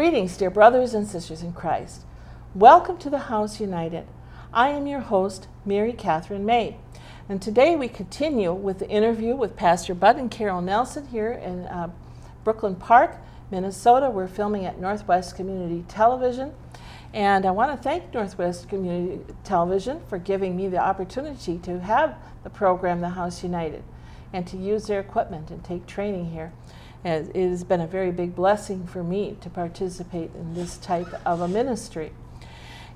Greetings, dear brothers and sisters in Christ. Welcome to the House United. I am your host, Mary Katherine May. And today we continue with the interview with Pastor Bud and Carol Nelson here in Brooklyn Park, Minnesota. We're filming at Northwest Community Television. And I want to thank Northwest Community Television for giving me the opportunity to have the program, The House United, and to use their equipment and take training here. And it has been a very big blessing for me to participate in this type of a ministry.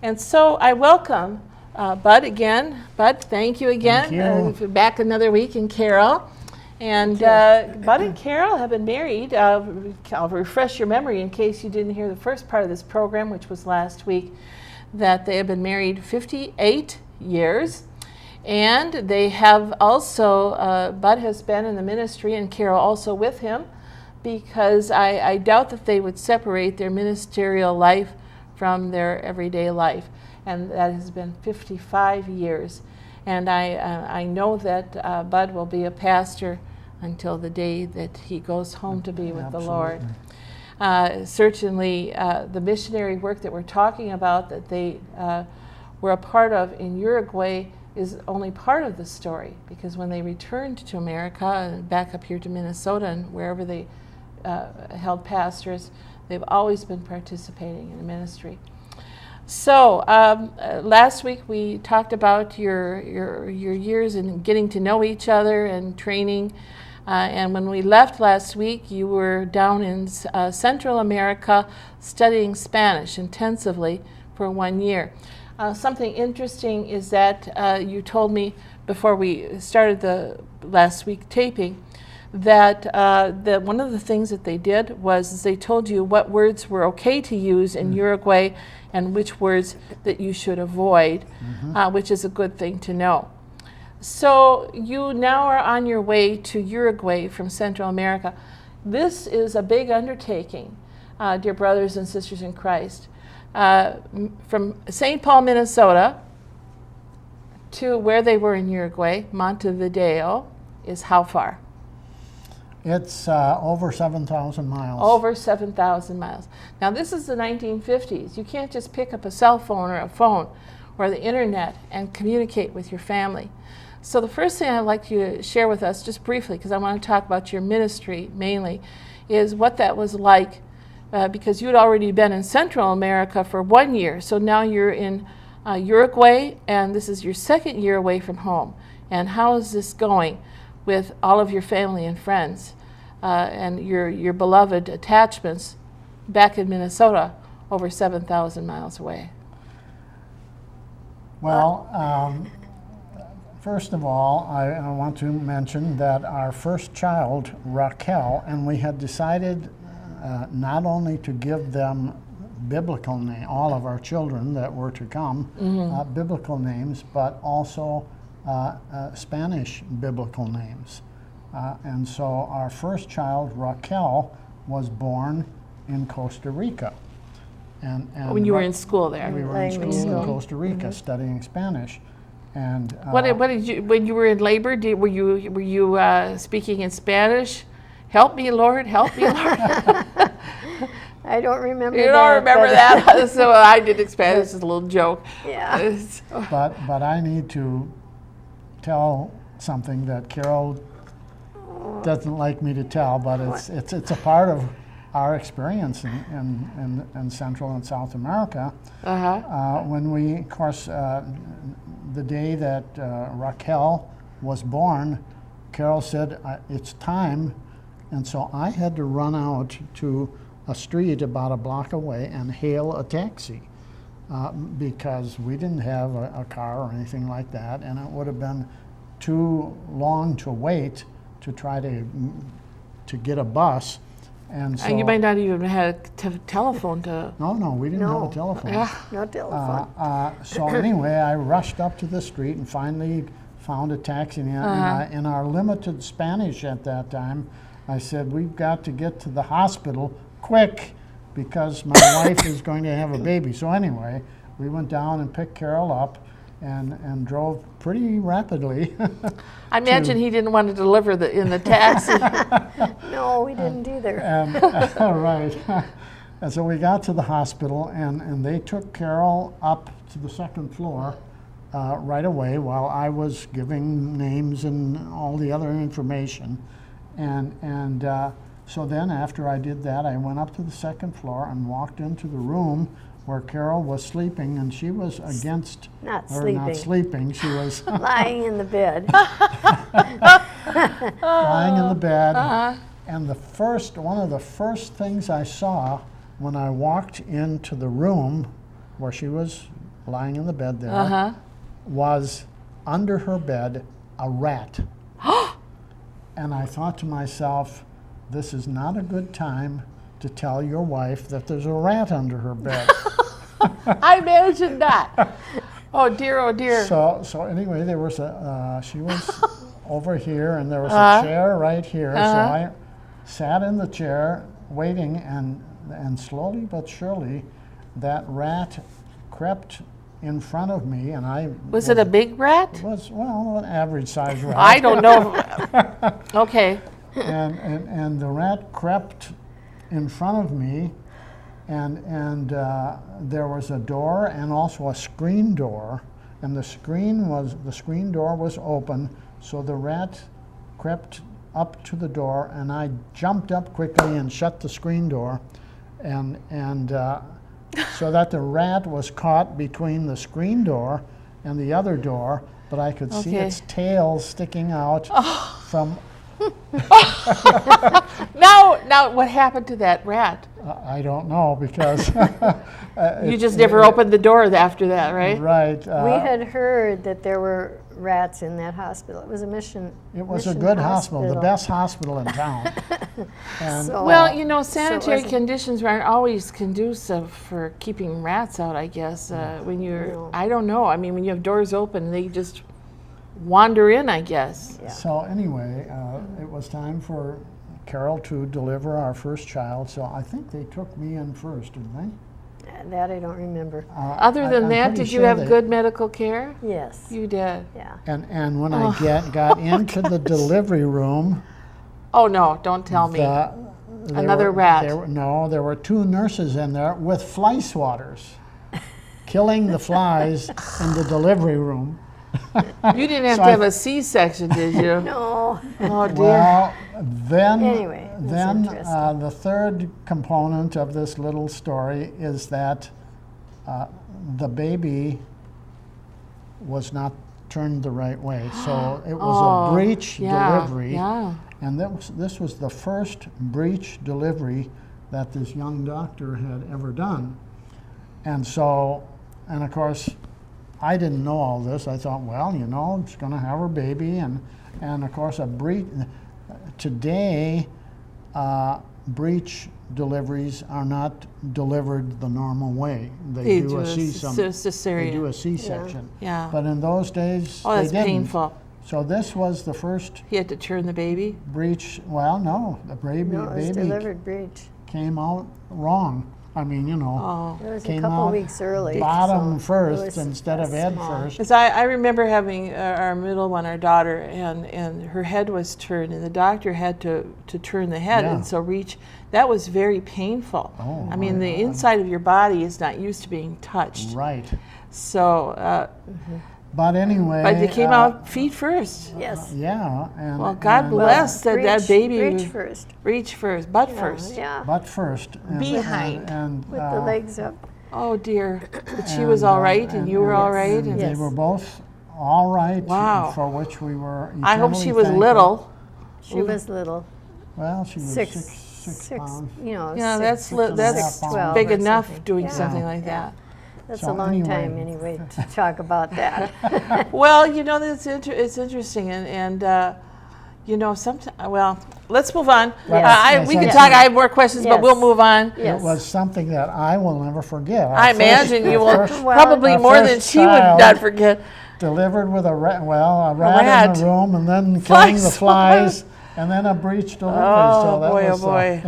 And so I welcome Bud again. Bud, thank you again. Thank you. Back another week, and Carol. And Bud and Carol have been married. I'll refresh your memory in case you didn't hear the first part of this program, which was last week, that they have been married 58 years. And they have also, Bud has been in the ministry, and Carol also with him, because I doubt that they would separate their ministerial life from their everyday life. And that has been 55 years. And I know that Bud will be a pastor until the day that he goes home to be with the Lord. Certainly, the missionary work that we're talking about that they were a part of in Uruguay is only part of the story, because when they returned to America and back up here to Minnesota and wherever they held pastors, they've always been participating in the ministry. So last week we talked about your years in getting to know each other and training. And when we left last week, you were down in Central America studying Spanish intensively for 1 year. Something interesting is that you told me before we started the last week taping that one of the things that they did was they told you what words were okay to use in Uruguay and which words that you should avoid, which is a good thing to know. So you now are on your way to Uruguay from Central America. This is a big undertaking, dear brothers and sisters in Christ. From St. Paul, Minnesota, to where they were in Uruguay, Montevideo, is how far? It's over 7,000 miles. Over 7,000 miles. Now, this is the 1950s. You can't just pick up a cell phone or a phone or the internet and communicate with your family. So the first thing I'd like you to share with us, just briefly, because I want to talk about your ministry mainly, is what that was like, because you'd already been in Central America for 1 year. So now you're in Uruguay, and this is your second year away from home. And how is this going with all of your family and friends and your beloved attachments back in Minnesota, over 7,000 miles away? Well, first of all, I want to mention that our first child, Raquel, and we had decided not only to give them biblical names, all of our children that were to come, biblical names, but also Spanish biblical names. And so our first child, Raquel, was born in Costa Rica. And when you were in school there? We were in school in Costa Rica studying Spanish. And what did you, when you were in labor, were you speaking in Spanish? Help me, Lord, help me, Lord. I don't remember that. You don't remember that? So I did Spanish. It's a little joke. Yeah. But I need to tell something that Carol doesn't like me to tell, but it's a part of our experience in Central and South America. When we, of course, the day that Raquel was born, Carol said, it's time. And so I had to run out to a street about a block away and hail a taxi because we didn't have a car or anything like that, and it would have been too long to wait to try to get a bus. And so you might not even have had a telephone to... No, we didn't have a telephone. No telephone. So anyway, I rushed up to the street and finally found a taxi. And in our limited Spanish at that time, I said, we've got to get to the hospital quick because my wife is going to have a baby. So anyway, we went down and picked Carol up and drove pretty rapidly. I imagine he didn't want to deliver in the taxi. No, we didn't either. Right. And so we got to the hospital, and they took Carol up to the second floor right away while I was giving names and all the other information. And so then after I did that, I went up to the second floor and walked into the room where Carol was sleeping, and she was against, Not or sleeping. not sleeping, she was Lying in the bed. lying in the bed. Uh-huh. And one of the first things I saw when I walked into the room where she was lying in the bed there Uh-huh. was under her bed a rat. And I thought to myself, this is not a good time to tell your wife that there's a rat under her bed. I imagined that. Oh dear, oh dear. So anyway, there was she was over here, and there was a chair right here. So I sat in the chair waiting, and slowly but surely, that rat crept in front of me, and I Was it a big rat? was, well, an average size rat. I don't know. Okay. And the rat crept in front of me, and there was a door and also a screen door, and the screen door was open, so the rat crept up to the door, and I jumped up quickly and shut the screen door, and so that the rat was caught between the screen door and the other door, but I could see Okay. its tail sticking out from. Now, what happened to that rat? I don't know, because You just never opened the door after that, right? right. We had heard that there were rats in that hospital. It was a mission. It was a mission good hospital, the best hospital in town. And So- Well, you know, sanitary wasn't- conditions aren't always conducive for keeping rats out, I guess. When you're, No. I don't know. I mean, when you have doors open, they just wander in, I guess. Yeah. so anyway, it was time for Carol to deliver our first child. So I think they took me in first, didn't they? That I don't remember. Other than I'm that, pretty did you sure have they- good medical care? Yes. You did. Yeah. And when I got into the delivery room, Oh no, don't tell me. there Another were- rat. there were two nurses in there with fly swatters, killing the flies in the delivery room. You didn't have So to I- have a C-section, did you? No. Oh dear. Well, then, Anyway, that's then interesting. the third component of this little story is that the baby was not turned the right way. So it was a breech delivery. Yeah. And this was the first breech delivery that this young doctor had ever done. And so, and of course, I didn't know all this. I thought, well, you know, she's going to have her baby. And of course, today, breech deliveries are not delivered the normal way. They do do a a C-section. cesarean. They do a C-section. Yeah. But in those days, Oh, that's they didn't. painful. So this was the first He had to turn the baby. breech. Well, no, the baby, No, it was delivered breech. came out wrong. I mean, you know, Oh. It was a came couple out weeks early. bottom so it first was instead of head small. first. Because I remember having our middle one, our daughter, and her head was turned, and the doctor had to turn the head, Yeah. and so that was very painful. Oh, I mean, the inside of your body is not used to being touched. Right. So, But anyway. but they came out feet first. Yes. Yeah. And, Well, God and, bless that Breech- baby. breech was- first. Reach first, butt Yeah, first. Yeah. But first. And, Behind. And, With the legs up. Oh dear. But she was all right, and you were all right. And And they Yes. were both all right. Wow. For which we were. I hope she eternally was thankful. little. She was little. Well, she was Six, six pounds. you know, Yeah, six, that's 12 big or enough something. doing Yeah. something like that. That's So a long anyway. time anyway to talk about that. Well, you know, it's interesting, and you know, sometimes. Well, let's move on. Right. We Yes, can yes. talk. I have more questions, but Yes. we'll move on. Yes. It was something that I will never forget. I imagine you will Well, probably our more than first she would child not forget. Delivered with a rat in rat. the room, and then Flies. killing the flies, and then a breech delivery. so Oh that boy, oh was, boy.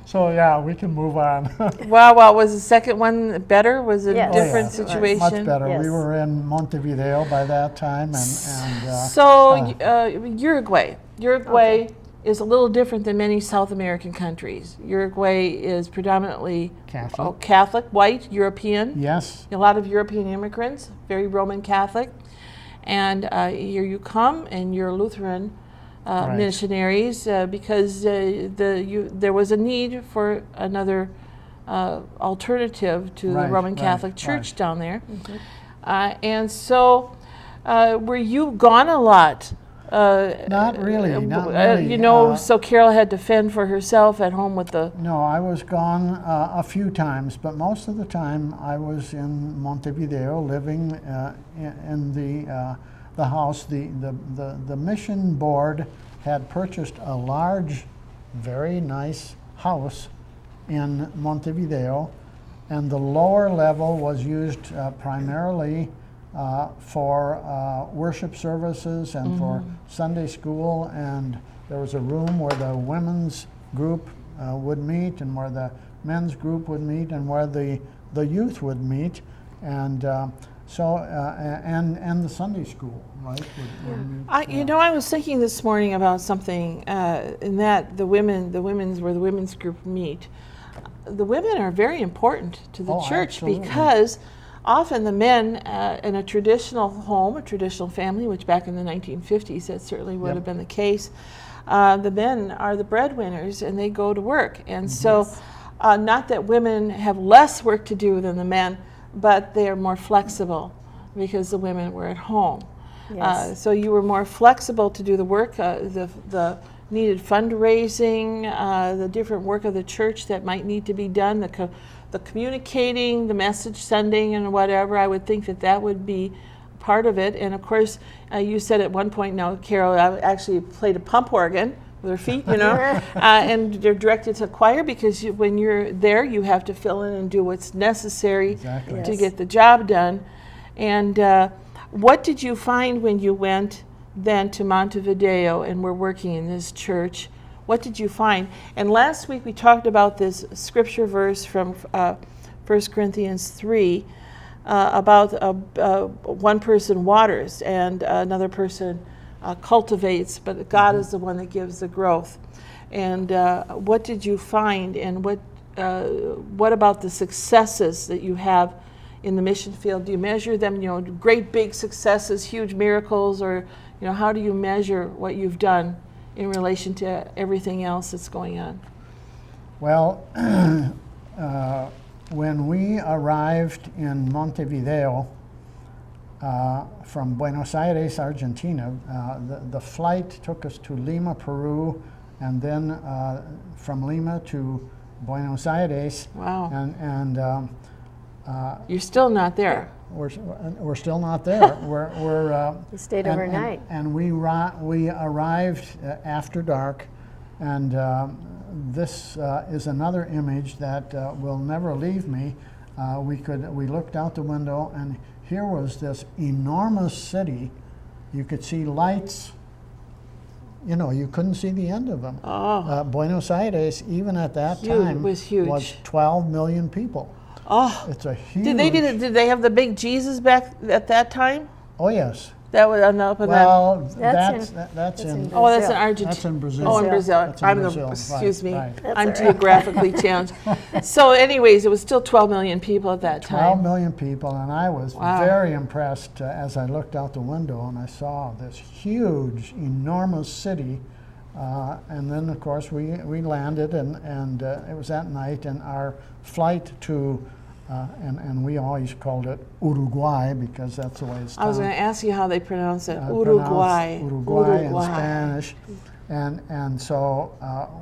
So yeah, we can move on. Wow, was the second one better? Was it Yes. a different Oh, yeah. It was. situation? Much better. Yes. We were in Montevideo by that time, and So, Uruguay. Uruguay, is a little different than many South American countries. Uruguay is predominantly Catholic, white, European. Yes. A lot of European immigrants, very Roman Catholic. And here you come, and you're Lutheran Right. missionaries because there was a need for another alternative to the Right, Roman right, Catholic Church right. down there. And so, were you gone a lot? Not really, not really. You know, so Carol had to fend for herself at home with the... No, I was gone a few times, but most of the time I was in Montevideo, living in the house. The mission board had purchased a large, very nice house in Montevideo, and the lower level was used primarily for worship services and for Sunday school, and there was a room where the women's group would meet, and where the men's group would meet, and where the youth would meet, and and the Sunday school, right? Would meet, You know, I was thinking this morning about something in that the women's where the women's group meet. The women are very important to the church absolutely. because often the men in a traditional home, a traditional family, which back in the 1950s that certainly would have been the case, the men are the breadwinners and they go to work. And so not that women have less work to do than the men, but they are more flexible because the women were at home. Yes. So you were more flexible to do the work, the needed fundraising, the different work of the church that might need to be done, the communicating, the message sending and whatever. I would think that would be part of it. And of course, you said at one point, now Carol actually played a pump organ with her feet, you know, and they're directed to choir because when you're there, you have to fill in and do what's necessary Exactly. to get the job done. And what did you find when you went then to Montevideo and were working in this church? What did you find? And last week we talked about this scripture verse from 1 Corinthians 3 about one person waters and another person cultivates, but God is the one that gives the growth. And what did you find, and what about the successes that you have in the mission field? Do you measure them, you know, great big successes, huge miracles, or, you know, how do you measure what you've done in relation to everything else that's going on? Well, when we arrived in Montevideo from Buenos Aires, Argentina, the flight took us to Lima, Peru, and then from Lima to Buenos Aires. Wow. And You're still not there. we're still not there. You stayed overnight. And we arrived after dark, and this is another image that will never leave me. We looked out the window, and here was this enormous city. You could see lights. You know, you couldn't see the end of them. Oh. Buenos Aires, even at that time, was huge. was 12 million people. Oh. It's a huge. Did they have the big Jesus back at that time? Oh yes. That was up in Well, That's that's in. in Oh, that's in Brazil. Argentina. That's in Brazil. Oh, in Brazil. That's in Brazil, Excuse me. right. That's I'm all right. geographically challenged. So, anyways, it was still 12 million people at that 12 time. million people, and I was Wow. very impressed as I looked out the window and I saw this huge, enormous city. And then, of course, we landed, and it was at night, and our flight to, and we always called it Uruguay because that's the way it's I was going to ask you how they pronounce it. pronounced Uruguay. Uruguay in Spanish. And so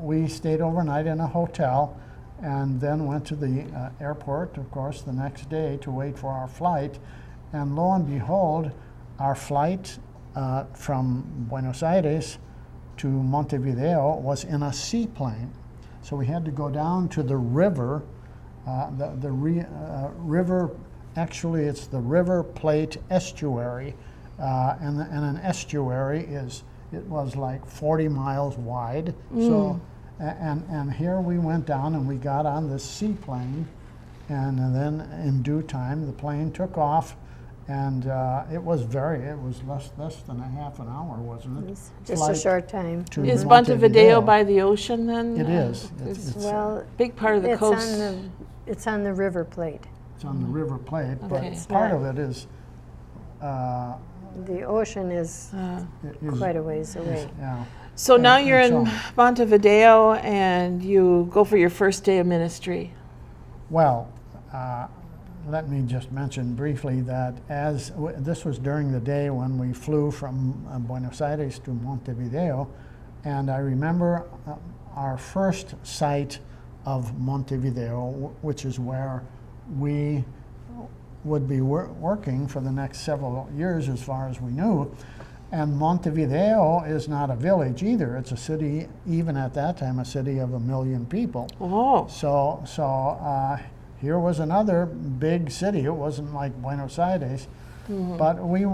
we stayed overnight in a hotel and then went to the airport, of course, the next day to wait for our flight. And lo and behold, our flight from Buenos Aires to Montevideo was in a seaplane. So we had to go down to the river, river, actually it's the River Plate estuary, and an estuary it was like 40 miles wide. So, and here we went down and we got on this seaplane, and then in due time the plane took off, And it was less than a half an hour, wasn't it? It's just Flight a short time. to Is Montevideo by the ocean then? It is. It's It's, Well, a big part of the it's coast. it's on the River Plate. it's on the River Plate, but Okay. part of it is, The ocean is quite a ways away. yeah. So now you're and in so- Montevideo and you go for your first day of ministry. Well, let me just mention briefly that this was during the day when we flew from Buenos Aires to Montevideo, and I remember our first sight of Montevideo, which is where we would be working for the next several years as far as we knew. And Montevideo is not a village either. It's a city, even at that time, a city of 1 million people. Oh, So here was another big city. It wasn't like Buenos Aires, but we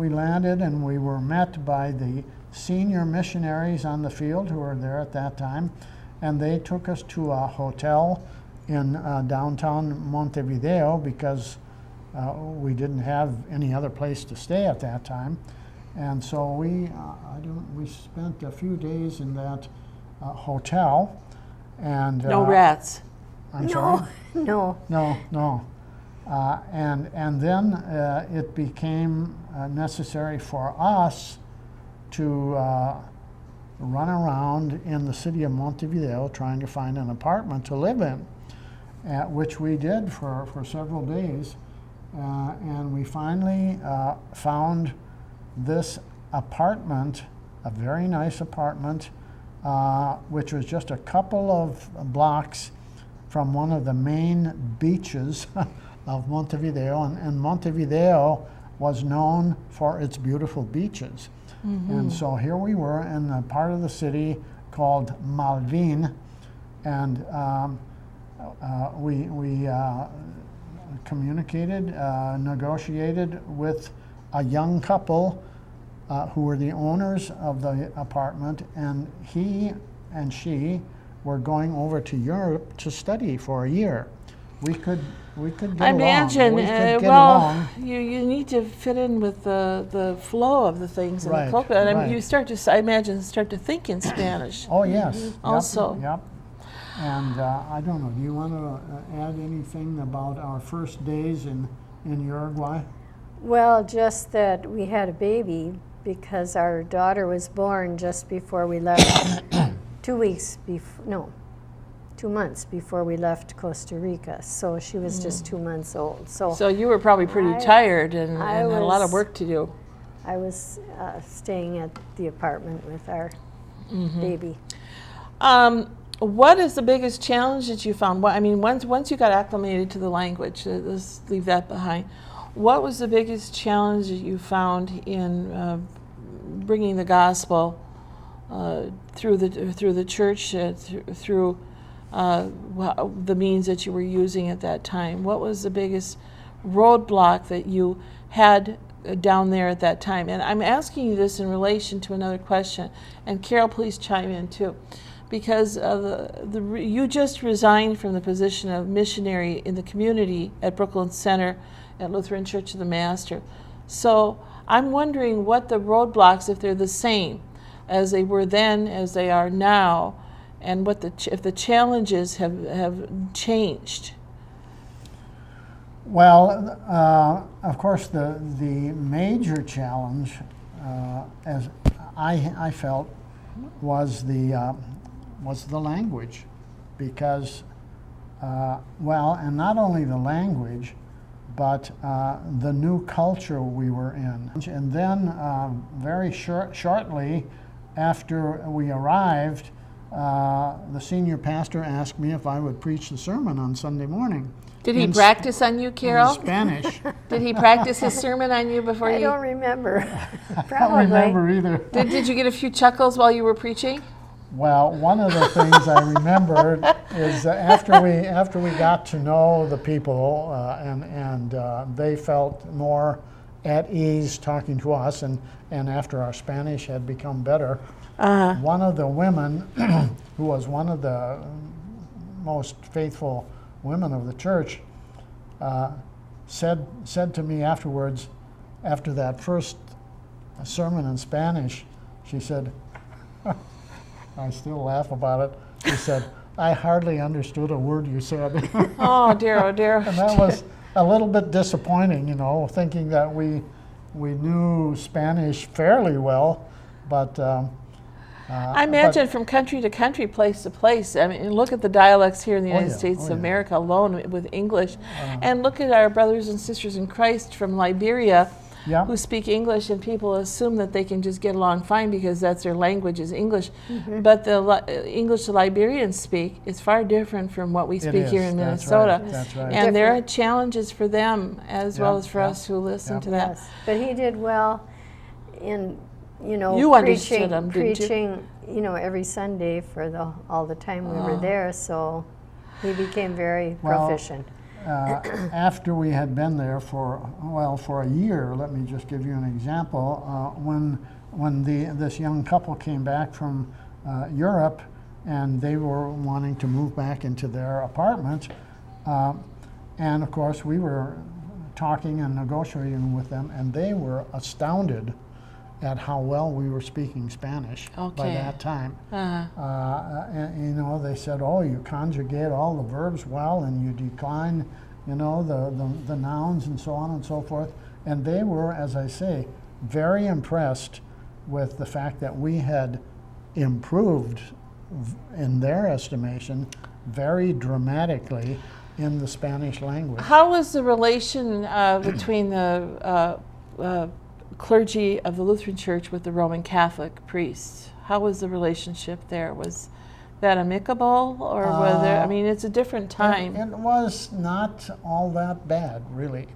landed and we were met by the senior missionaries on the field who were there at that time, and they took us to a hotel in downtown Montevideo because we didn't have any other place to stay at that time, and so we spent a few days in that hotel, and no rats. I'm sorry. No. No. And then it became necessary for us to run around in the city of Montevideo trying to find an apartment to live in, which we did for several days. And we finally found this apartment, a very nice apartment, which was just a couple of blocks from one of the main beaches of Montevideo, and Montevideo was known for its beautiful beaches. And so here we were in a part of the city called Malvin, and we communicated, negotiated with a young couple who were the owners of the apartment, and he and she were going over to Europe to study for a year. We could get I imagine, along. We could get well, along. you need to fit in with the flow of the things in Right, the culture. And I mean, right. you start to think in Spanish. Oh, yes. Yep, Also. Yep. And I don't know, do you want to add anything about our first days in Uruguay? Well, just that we had a baby because our daughter was born just before we left, 2 months before we left Costa Rica. So she was just 2 months old. So you were probably pretty tired and had a lot of work to do. I was staying at the apartment with our baby. What is the biggest challenge that you found? I mean, once you got acclimated to the language, let's leave that behind. What was the biggest challenge that you found in bringing the gospel through the church, through the means that you were using at that time? What was the biggest roadblock that you had down there at that time? And I'm asking you this in relation to another question. And Carol, please chime in too. Because you just resigned from the position of missionary in the community at Brooklyn Center at Lutheran Church of the Master. So I'm wondering what the roadblocks, if they're the same as they were then, as they are now, and what if the challenges have changed. Well, of course, the major challenge, as I felt, was the language, because and not only the language, but the new culture we were in. And then very shortly after we arrived, the senior pastor asked me if I would preach the sermon on Sunday morning. Did he practice on you, Carol? In Spanish. Did he practice his sermon on you before I don't remember. I don't remember either. Did you get a few chuckles while you were preaching? Well, one of the things I remembered is after we got to know the people and they felt more at ease talking to us, and after our Spanish had become better, one of the women, who was one of the most faithful women of the church, said to me afterwards, after that first sermon in Spanish, she said, I still laugh about it, she said, I hardly understood a word you said. Oh dear, oh dear. And that was a little bit disappointing, you know, thinking that we knew Spanish fairly well, but I imagine from country to country, place to place. I mean, look at the dialects here in the United States of America alone with English, and look at our brothers and sisters in Christ from Liberia who speak English, and people assume that they can just get along fine because that's their language is English. But the English the Liberians speak is far different from what we speak here in Minnesota. That's right. And there are challenges for them as well as for us who listen to that. Yes, but he did well in, you know, You understood him, didn't you? preaching, you know, every Sunday for all the time we were there, so he became very proficient. After we had been there for a year, let me just give you an example. When this young couple came back from Europe, and they were wanting to move back into their apartment, and of course we were talking and negotiating with them, and they were astounded at how well we were speaking Spanish by that time. And, you know, they said, oh, you conjugate all the verbs well, and you decline, you know, the nouns and so on and so forth. And they were, as I say, very impressed with the fact that we had improved, in their estimation, very dramatically in the Spanish language. How was the relation between the clergy of the Lutheran Church with the Roman Catholic priests? How was the relationship there? Was that amicable, or was there? I mean, it's a different time. It was not all that bad, really.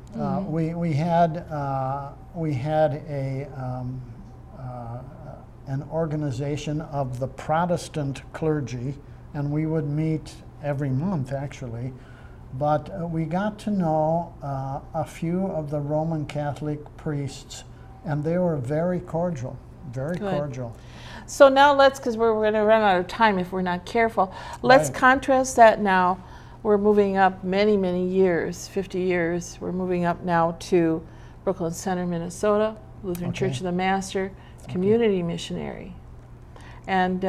We had an organization of the Protestant clergy, and we would meet every month, actually. But we got to know a few of the Roman Catholic priests, and they were very cordial, very cordial. So now because we're going to run out of time if we're not careful, let's contrast that now. We're moving up many, many years, 50 years. We're moving up now to Brooklyn Center, Minnesota, Lutheran Church of the Master, community missionary. And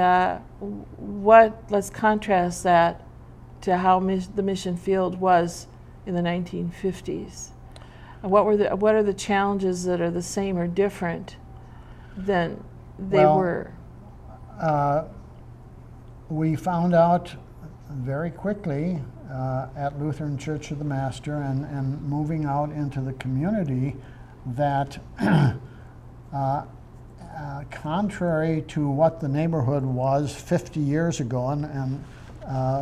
let's contrast that to how the mission field was in the 1950s. What are the challenges that are the same or different than they were? We found out very quickly at Lutheran Church of the Master and moving out into the community that contrary to what the neighborhood was 50 years ago, and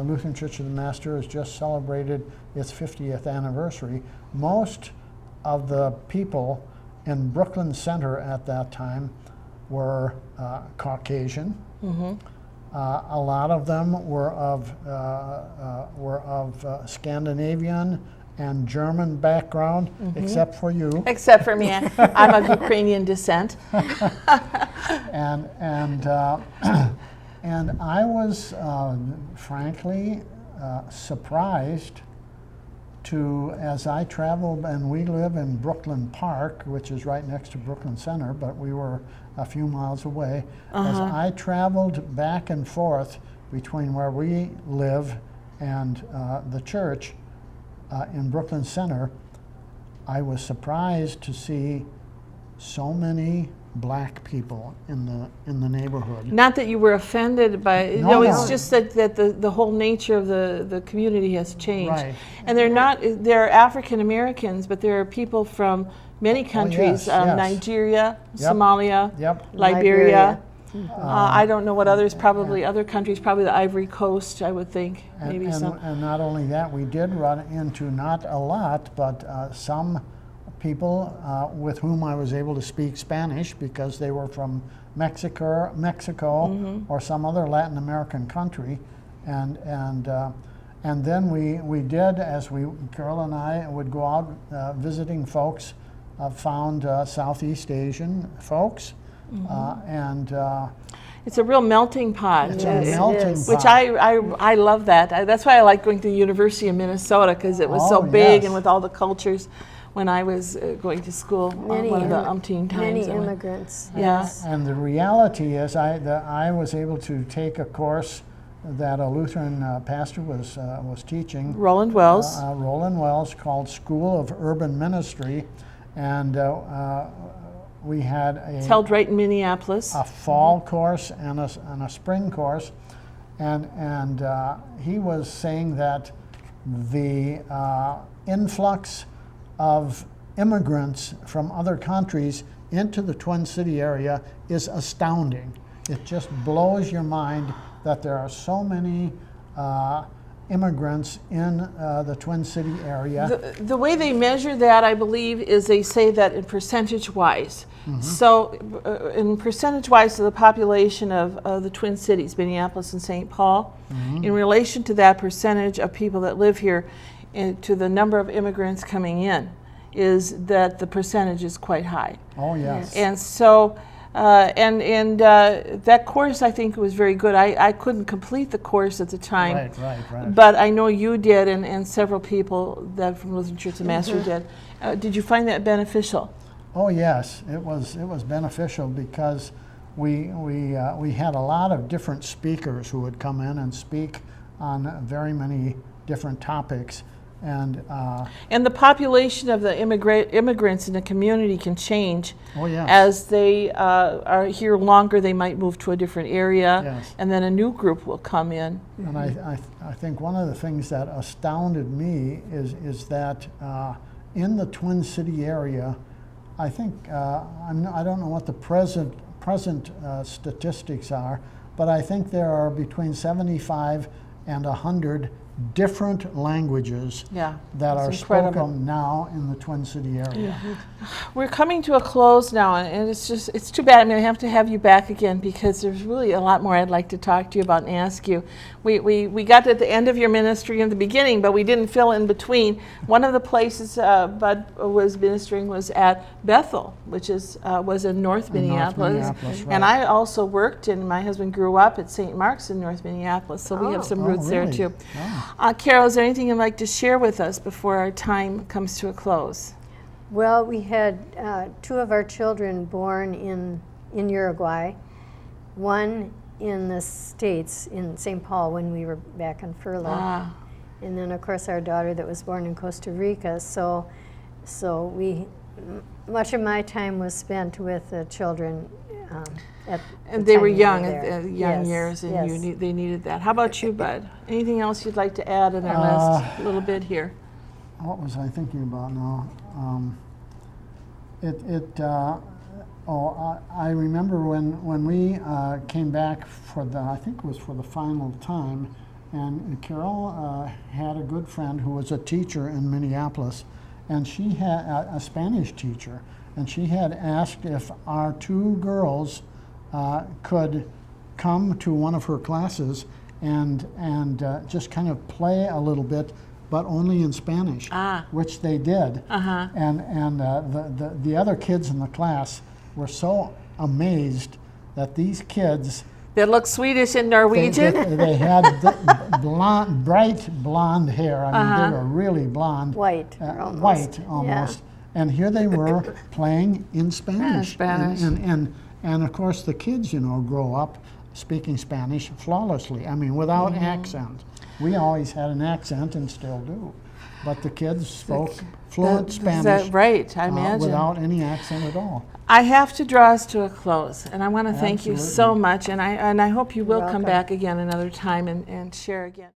Lutheran Church of the Master has just celebrated its 50th anniversary, most of the people in Brooklyn Center at that time were Caucasian. A lot of them were of Scandinavian and German background, except for you. Except for me, I'm of Ukrainian descent. And I was frankly surprised as I traveled, and we live in Brooklyn Park, which is right next to Brooklyn Center, but we were a few miles away. As I traveled back and forth between where we live and the church in Brooklyn Center, I was surprised to see so many black people in the neighborhood. Not that you were offended by it. No, it's just that the whole nature of the community has changed. Right. And they're African Americans, but there are people from many countries, Nigeria, Somalia, Liberia. I don't know what others, probably other countries, probably the Ivory Coast, I would think. Maybe some. And not only that, we did run into, not a lot, but some people with whom I was able to speak Spanish because they were from Mexico, or some other Latin American country, and then we did, as Carol and I would go out visiting folks, found Southeast Asian folks, It's a real melting pot. It's Yes, a it melting is. pot. Which I love that. That's why I like going to the University of Minnesota, because it was so Oh, big yes. and with all the cultures when I was going to school one of the umpteen times. Many I went. immigrants. Yeah. Yes. And the reality is, I was able to take a course that a Lutheran pastor was teaching. Roland Wells. Roland Wells, called School of Urban Ministry, and we had It's held right in Minneapolis. a fall course and a spring course, and he was saying that the influx of immigrants from other countries into the Twin City area is astounding. It just blows your mind that there are so many immigrants in the Twin City area. The way they measure that, I believe, is they say that in percentage-wise. So in percentage-wise of the population of the Twin Cities, Minneapolis and St. Paul, in relation to that percentage of people that live here and to the number of immigrants coming in, is that the percentage is quite high. Oh, yes. And so, that course I think was very good. I couldn't complete the course at the time. Right. But I know you did, and several people that from Lutheran Church of Master did. Did you find that beneficial? Oh yes, it was beneficial because we had a lot of different speakers who would come in and speak on very many different topics, and the population of the immigrants in the community can change. Oh, yes. As they are here longer, they might move to a different area, Yes. and then a new group will come in. and I think one of the things that astounded me is that in the Twin City area, I think I don't know what the present statistics are, but I think there are between 75 and 100 different languages Yeah, that are it's incredible. spoken now in the Twin City area. We're coming to a close now, and it's too bad. I'm going to have you back again because there's really a lot more I'd like to talk to you about and ask you. We got to the end of your ministry in the beginning, but we didn't fill in between. One of the places Bud was ministering was at Bethel, which was in North Minneapolis. Minneapolis, And right. I also worked, and my husband grew up at St. Mark's in North Minneapolis, so we have some Oh, roots there really? too. Oh. Carol, is there anything you'd like to share with us before our time comes to a close? Well, we had two of our children born in Uruguay, one in the States, in St. Paul when we were back on furlough. And then, of course, our daughter that was born in Costa Rica. So much of my time was spent with the children. And they were young, there. at young Yes, years, and yes. they needed that. How about you, Bud? Anything else you'd like to add in our last little bit here? What was I thinking about now? I remember when we came back for I think it was for the final time, and Carol had a good friend who was a teacher in Minneapolis, and she had a Spanish teacher, and she had asked if our two girls could come to one of her classes and just kind of play a little bit, but only in Spanish, which they did. And the other kids in the class were so amazed that these kids, That look Swedish and Norwegian? they had bright blonde hair. I mean, they were really blonde. White, almost. White, almost. Yeah. And here they were playing in Spanish. Spanish. And of course, the kids, grow up speaking Spanish flawlessly. I mean, without accent. We always had an accent and still do. But the kids spoke fluent Spanish. Right, I imagine. Without any accent at all. I have to draw us to a close, and I want to thank you so Absolutely. much, and I hope you will come welcome. back again another time and share again.